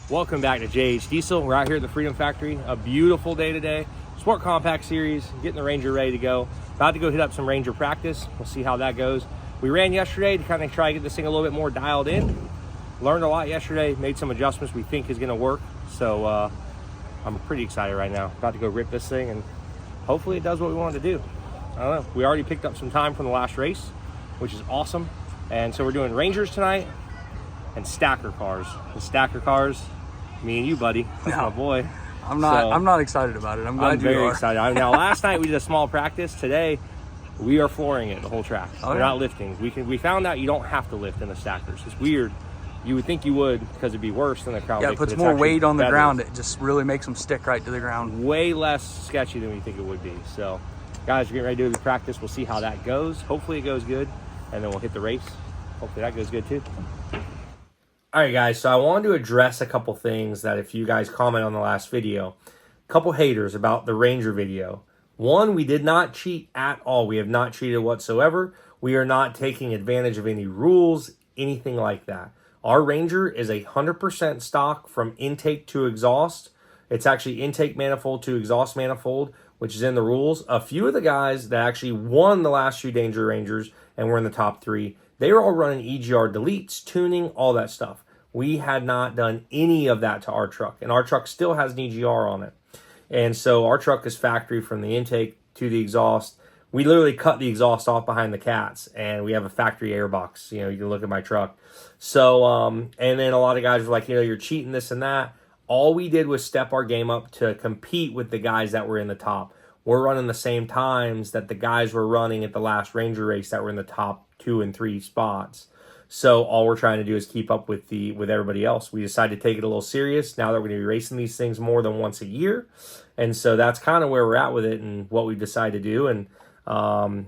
Welcome back to JH Diesel. We're out here at the Freedom Factory. A beautiful day today. Sport Compact Series, getting the Ranger ready to go. About to go hit up some Ranger practice. We'll see how that goes. We ran yesterday to kind of try to get this thing a little bit more dialed in. Learned a lot yesterday, made some adjustments we think is gonna work. So I'm pretty excited right now. About to go rip this thing and hopefully it does what we wanted to do. I don't know. We already picked up some time from the last race, which is awesome. And so we're doing Rangers tonight and stacker cars. The stacker cars, me and you, buddy. That's my boy. I'm not excited about it. I'm glad you are. Very excited. Now, last night we did a small practice. Today, we are flooring it, the whole track. We're not lifting. We found out you don't have to lift in the stackers. It's weird. You would think you would because it'd be worse than the Crown Vic. Yeah, it puts more weight on the ground. It just really makes them stick right to the ground. Way less sketchy than we think it would be. So, guys, we're getting ready to do the practice. We'll see how that goes. Hopefully it goes good, and then we'll hit the race. Hopefully that goes good too. All right, guys, so I wanted to address a couple things that if you guys comment on the last video, a couple haters about the Ranger video. One, we did not cheat at all. We have not cheated whatsoever. We are not taking advantage of any rules, anything like that. Our Ranger is 100% stock from intake to exhaust. It's actually intake manifold to exhaust manifold, which is in the rules. A few of the guys that actually won the last few Danger Rangers and were in the top 3, they were all running EGR deletes, tuning, all that stuff. We had not done any of that to our truck, and our truck still has an EGR on it. And so our truck is factory from the intake to the exhaust. We literally cut the exhaust off behind the cats, and we have a factory air box. You know, you can look at my truck. So, and then a lot of guys were like, you know, you're cheating this and that. All we did was step our game up to compete with the guys that were in the top. We're running the same times that the guys were running at the last Ranger race that were in the top 2 and 3 spots. So all we're trying to do is keep up with everybody else. We decided to take it a little serious now that we're going to be racing these things more than once a year. And so that's kind of where we're at with it and what we decided to do. And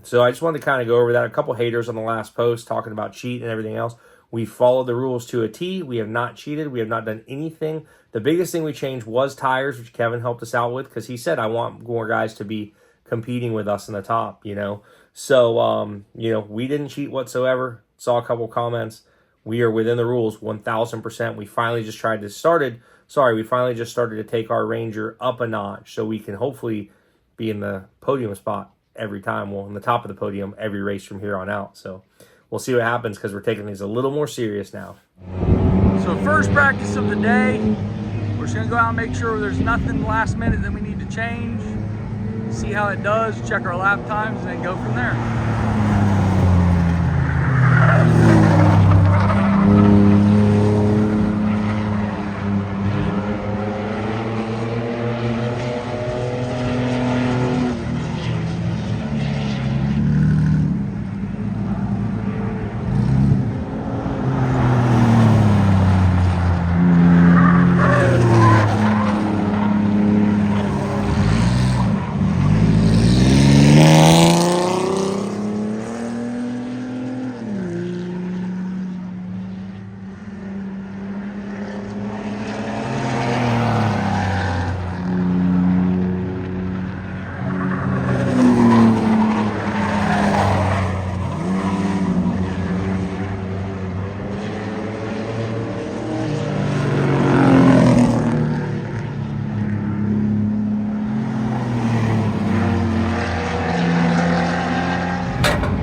so I just wanted to kind of go over that. A couple haters on the last post talking about cheat and everything else. We followed the rules to a T. We have not cheated. We have not done anything. The biggest thing we changed was tires, which Kevin helped us out with because he said, I want more guys to be competing with us in the top, you know. So, you know, we didn't cheat whatsoever. Saw a couple comments. We are within the rules 1,000%. We finally just started to take our Ranger up a notch so we can hopefully be in the podium spot every time. Well, in the top of the podium every race from here on out. So we'll see what happens because we're taking things a little more serious now. So first practice of the day, we're just gonna go out and make sure there's nothing last minute that we need to change. See how it does, check our lap times, and then go from there.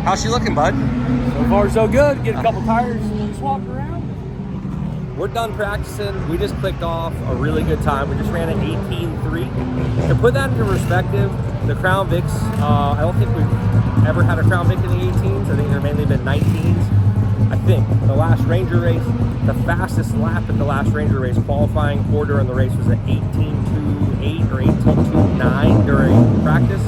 How's she looking, bud? So far, so good. Get a couple tires swapped around. We're done practicing. We just clicked off a really good time. We just ran an 18.3. To put that into perspective, the Crown Vics, I don't think we've ever had a Crown Vic in the 18s. I think they've mainly been 19s. I think the last Ranger race, the fastest lap at the last Ranger race qualifying order in the race was an 18.28 or 18.29 during practice.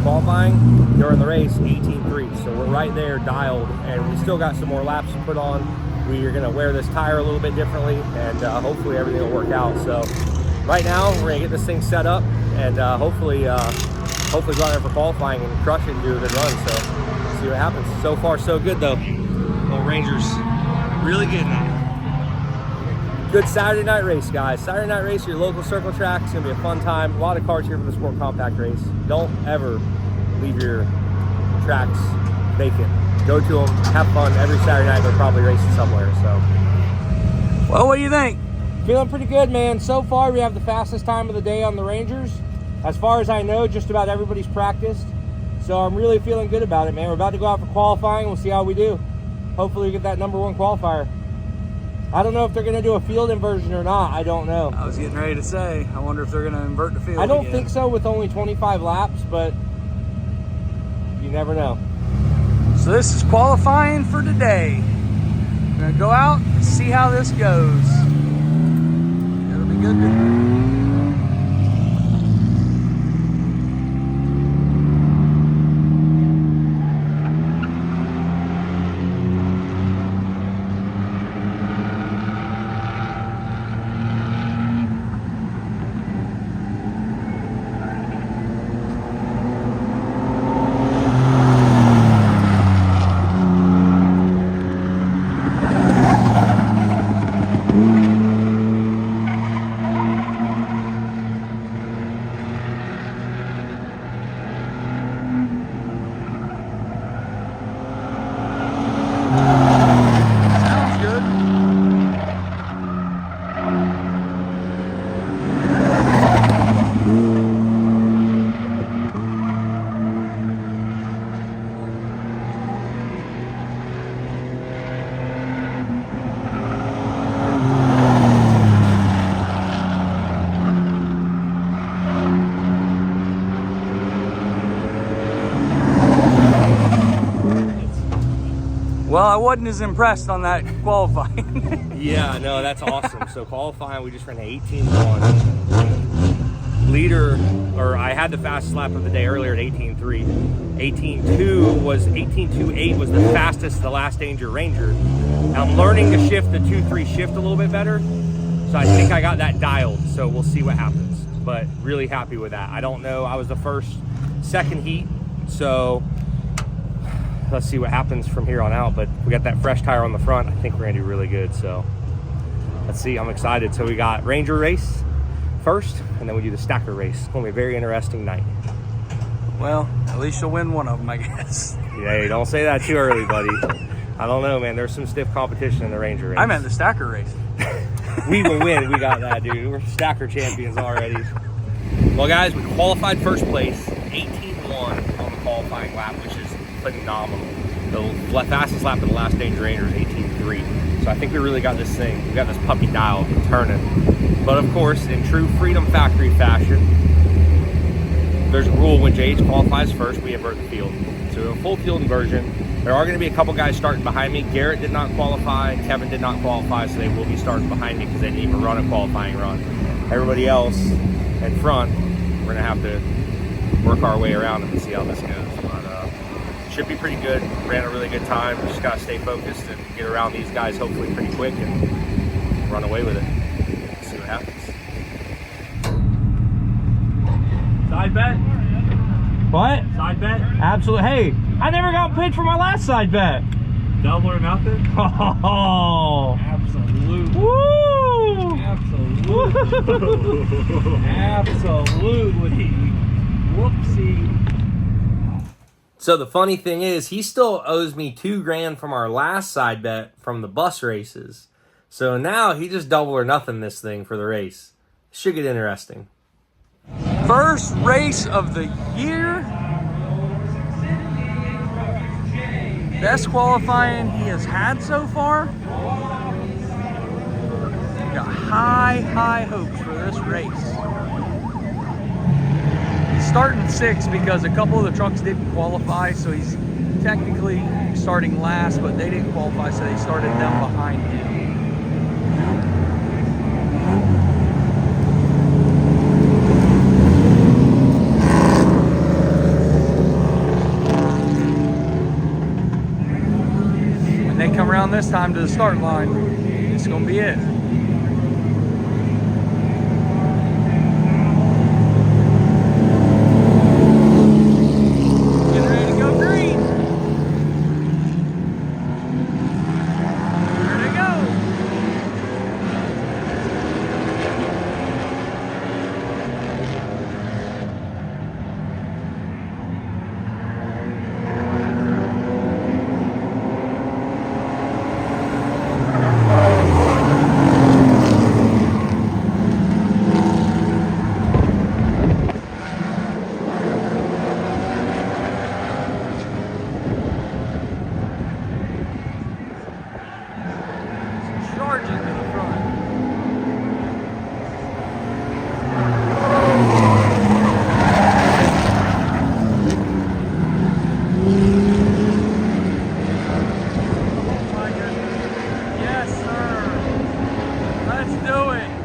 Qualifying during the race 18.3, so we're right there dialed, and we still got some more laps to put on. We are going to wear this tire a little bit differently, and hopefully everything will work out. So right now we're going to get this thing set up and hopefully go out there for qualifying and crush it and do a good run. So see what happens. So far so good though. Little Rangers really getting it. Good Saturday night race, guys. Saturday night race, your local circle track. It's going to be a fun time. A lot of cars here for the Sport Compact race. Don't ever leave your tracks vacant. Go to them, have fun. Every Saturday night they're probably racing somewhere. So, well, what do you think? Feeling pretty good, man. So far, we have the fastest time of the day on the Rangers. As far as I know, just about everybody's practiced. So I'm really feeling good about it, man. We're about to go out for qualifying. We'll see how we do. Hopefully we get that #1 qualifier. I don't know if they're going to do a field inversion or not. I don't know. I was getting ready to say, I wonder if they're going to invert the field I don't again. think so with only 25 laps, but you never know. So this is qualifying for today. I'm going to go out and see how this goes. It'll be good to... Well, I wasn't as impressed on that qualifying. Yeah, no, that's awesome. So qualifying, we just ran an 18.1. Leader, or I had the fastest lap of the day earlier at 18.3. 18.2 was the fastest the last Danger Ranger. And I'm learning to shift the 2-3 shift a little bit better. So I think I got that dialed. So we'll see what happens. But really happy with that. I don't know. I was the second heat. So let's see what happens from here on out. But we got that fresh tire on the front. I think we're gonna do really good. So let's see. I'm excited. So we got Ranger race first, and then we do the stacker race. It's gonna be a very interesting night. Well, at least you'll win one of them, I guess. Yeah, don't say that too early, buddy. I don't know, man. There's some stiff competition in the Ranger race. I meant the stacker race. We will win. We got that, dude. We're stacker champions already. Well, guys, we qualified first place, 18.1 on the qualifying lap, which is phenomenal. The fastest lap of the last Danger Ranger is 18.3. So I think we really got this thing. We got this puppy dial turning. But of course, in true Freedom Factory fashion, there's a rule when JH qualifies first, we invert the field. So a full field inversion. There are going to be a couple guys starting behind me. Garrett did not qualify. Kevin did not qualify, so they will be starting behind me because they didn't even run a qualifying run. Everybody else in front, we're going to have to work our way around and see how this goes. But should be pretty good. Ran a really good time. Just got to stay focused and get around these guys hopefully pretty quick and run away with it. See what happens. Side bet? What? Side bet? Absolutely. Hey, I never got paid for my last side bet. Double or nothing? Oh. Absolutely. Woo! Absolutely. Absolutely. Whoopsie. So the funny thing is, he still owes me $2,000 from our last side bet from the bus races. So now he just double or nothing this thing for the race. Should get interesting. First race of the year. Best qualifying he has had so far. Got high hopes for this race. He's starting 6th because a couple of the trucks didn't qualify, so he's technically starting last, but they didn't qualify, so they started them behind him. Come around this time to the start line, it's gonna be it. Getting ready to go green. There they go. do it.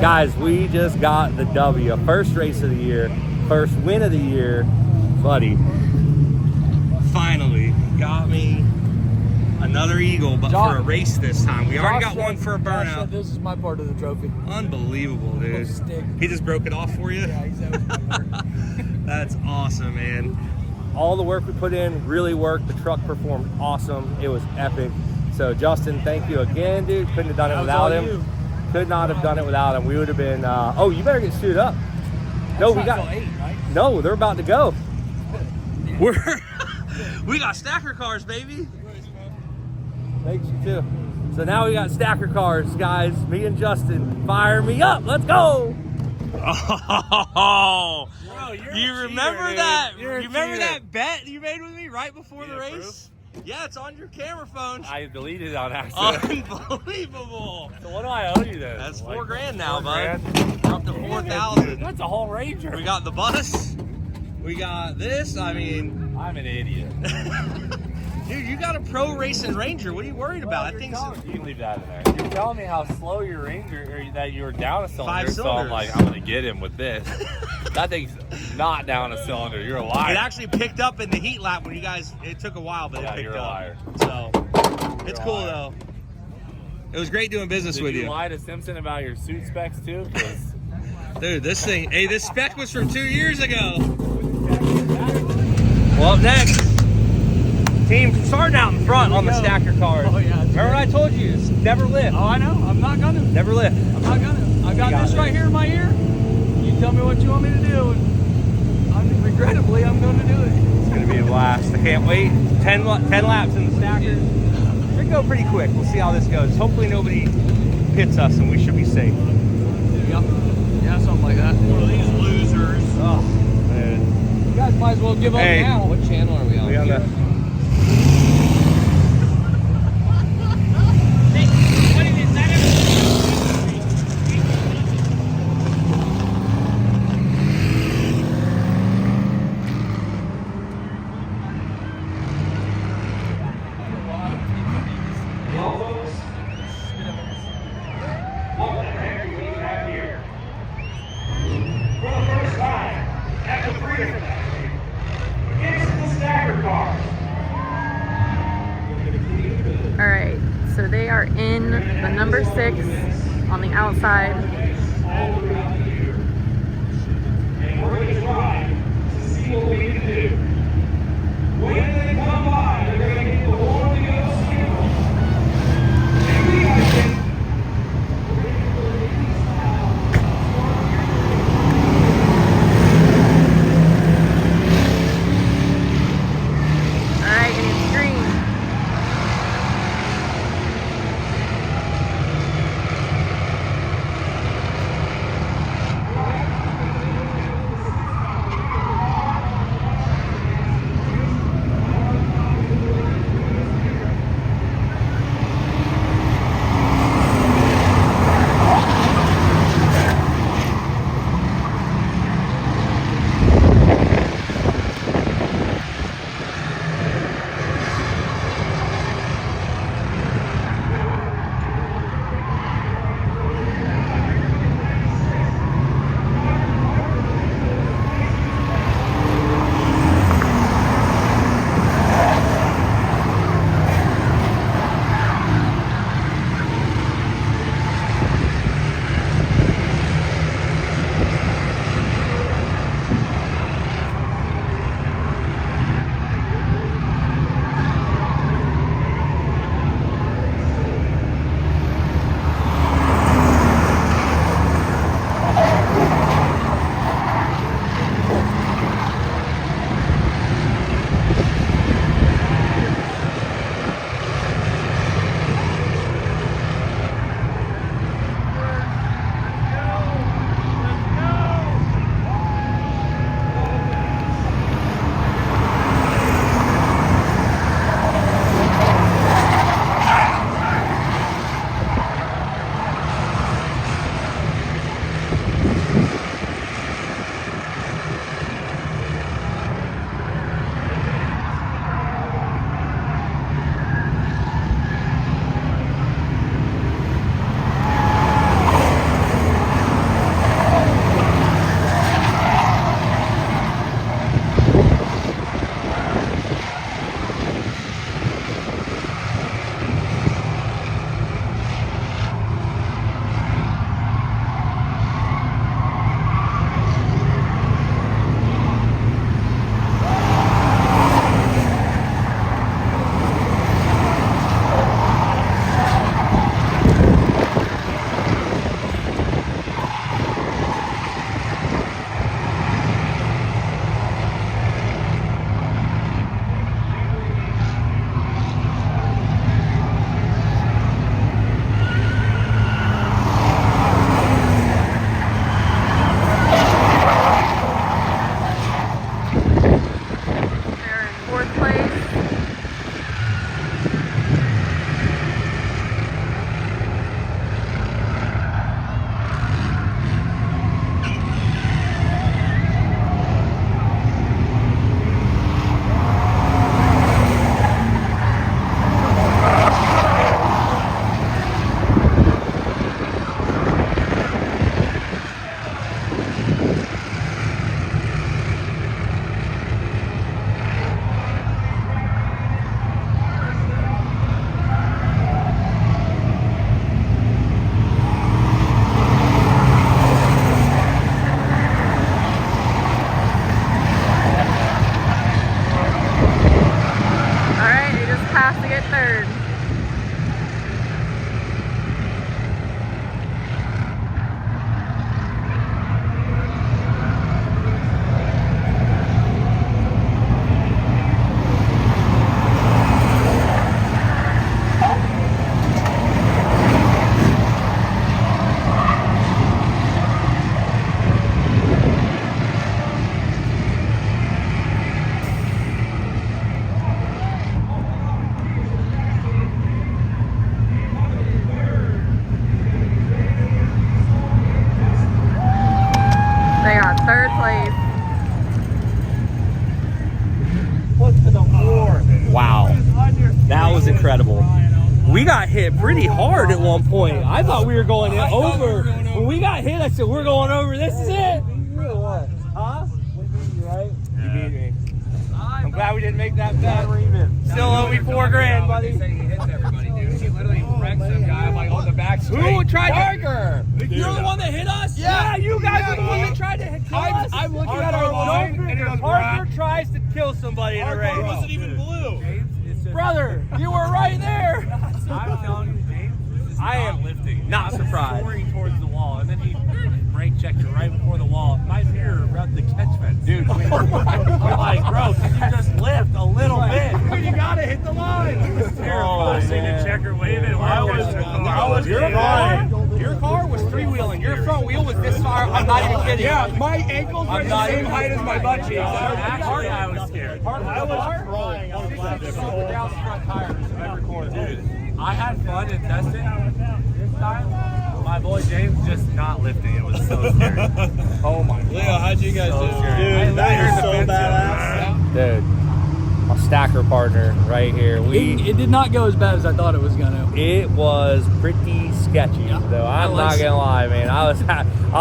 Guys, we just got the W. First race of the year, first win of the year. Buddy, finally got me another eagle, but for a race this time. We already got one for a burnout. This is my part of the trophy. Unbelievable, dude. He just broke it off for you? Yeah, he said it was my part. That's awesome, man. All the work we put in really worked. The truck performed awesome. It was epic. So, Justin, thank you again, dude. Couldn't have done it without him. Could not have done it without him. We would have been, oh, you better get suited up. No, we got, 8, right? No, they're about to go. We got stacker cars, baby. Thanks, you too. So now we got stacker cars, guys. Me and Justin, fire me up. Let's go. Oh, bro, you remember that? You remember that bet you made with me right before the race? Proof? Yeah, it's on your camera phone. I deleted it on accident. Unbelievable. So what do I owe you then? That's $4 grand now, bud. We're up to 4,000. That's a whole Ranger. We got the bus. We got this. I mean, I'm an idiot. Dude, you got a pro racing Ranger. What are you worried about? I think you can leave that in there. You're telling me how slow your Ranger, or that you were down a cylinder. 5 cylinders. So I'm like, I'm gonna get him with this. That thing's not down a cylinder. You're a liar. It actually picked up in the heat lap when you guys. It took a while, but it picked up. You're a liar. So it's cool though. It was great doing business with you. Did you lie to Simpson about your suit specs too? Dude, this thing. Hey, this spec was from 2 years ago. Well, up next. Team starting out in front on the stacker cars. Oh, yeah. Remember what I told you? It's never lift. Oh, I know. I'm not gonna. Never lift. I'm not gonna. I got this right here in my ear. You tell me what you want me to do, and regrettably, I'm going to do it. It's going to be a blast. I can't wait. 10 laps in the stackers. Should go pretty quick. We'll see how this goes. Hopefully nobody hits us, and we should be safe. Yeah, something like that. One of these losers. Oh, man. You guys might as well give up now. What channel are we on? We on the... All right, so they are in the number 6 on the outside. And we're going to try to see what we can do. When they come by, they're going to get the horn to go single. And we got to it pretty hard at one point. I thought we were going in over. When we got hit, I said, we're going over. This is it. Huh? Right? You beat me. I'm glad we didn't make that bet. Still owe me $4,000, buddy. He hits everybody, dude. He literally wrecks some guy like on the back straight. Who tried Parker? You're the one that hit us? Yeah, you guys are the one that tried to kill us. I'm looking at our line, and it goes, Parker tries to kill somebody in a race. wasn't even blue. Brother, you were right there. I'm telling you, James, I am lifting. not surprised. Soaring towards the wall, and then he brake checked it right before the wall. My mirror rubbed the catch fence. Dude, we're like, bro, can you just lift a little bit? Dude, you gotta hit the line. It was terrifying. Seeing the checker waving. Your car was three-wheeling. Your front wheel was this far. I'm not even kidding. Yeah, my ankles were the same height as my butt cheeks. Actually, I was scared. I was crying on the left. Super down front tires every corner. Dude, I had fun and tested. This time, my boy James just not lifting. It was so scary. Oh my God. Leo, how'd you guys do? Dude, That is so badass. Dude, a stacker partner right here. It did not go as bad as I thought it was gonna. It was pretty sketchy, though. I'm not gonna lie, man. I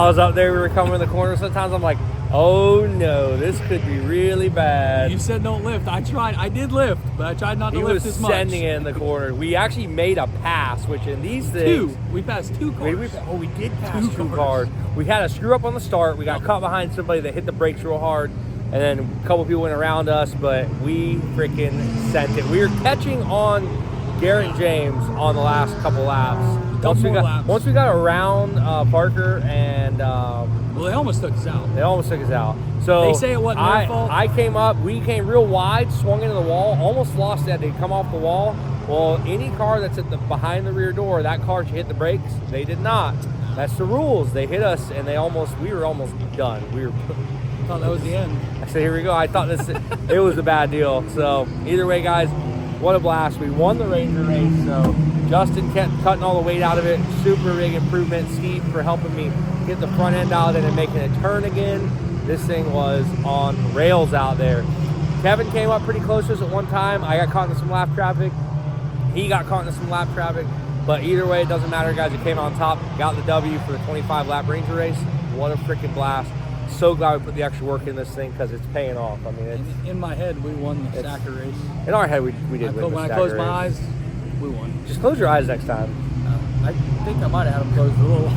was up there. We were coming in the corner. Sometimes I'm like, oh no, this could be really bad. You said don't lift. I tried. I did lift, but I tried not to He lift was as much. sending it in the corner. We actually made a pass, which in these things, We passed two cars. we did pass two cars. We had a screw up on the start. We got caught behind somebody that hit the brakes real hard, and then a couple people went around us, but we freaking sent it. We were catching on Garrett and James on the last couple laps. Once we got around Parker and Well, they almost took us out. they almost took us out. So They say it wasn't their fault. I came up, we came real wide, swung into the wall, almost lost that. They come off the wall. Well, any car that's at the behind the rear door, that car should hit the brakes. They did not. That's the rules. They hit us, and we were almost done. I thought that was the end. I said, here we go. I thought it was a bad deal. So either way, guys, what a blast. We won the Ranger race. So Justin kept cutting all the weight out of it. Super big improvement. Steve for helping me get the front end out of it and making it turn again. This thing was on rails out there. Kevin came up pretty close to us at one time. I got caught in some lap traffic. He got caught in some lap traffic. But either way, it doesn't matter, guys. We came on top, got the W for the 25-lap Ranger race. What a freaking blast. So glad we put the extra work in this thing because it's paying off. I mean, In my head, we won the stacker race. in our head, we did win the When I stacker closed my race. eyes, we won. Just close your eyes next time. I think I might have had them closed a little.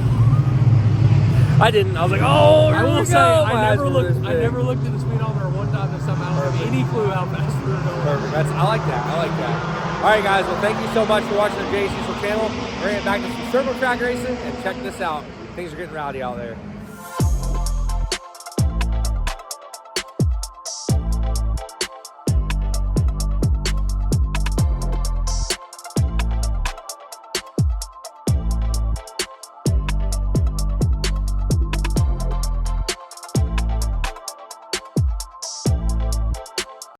I didn't. I was like, oh, I will say, My I eyes never were this looked big. at the speedometer one time to somehow have any clue how fast we were going. Perfect. I like that. All right, guys. Well, thank you so much for watching the JC's channel. Bring it back to some circle track racing and check this out. Things are getting rowdy out there.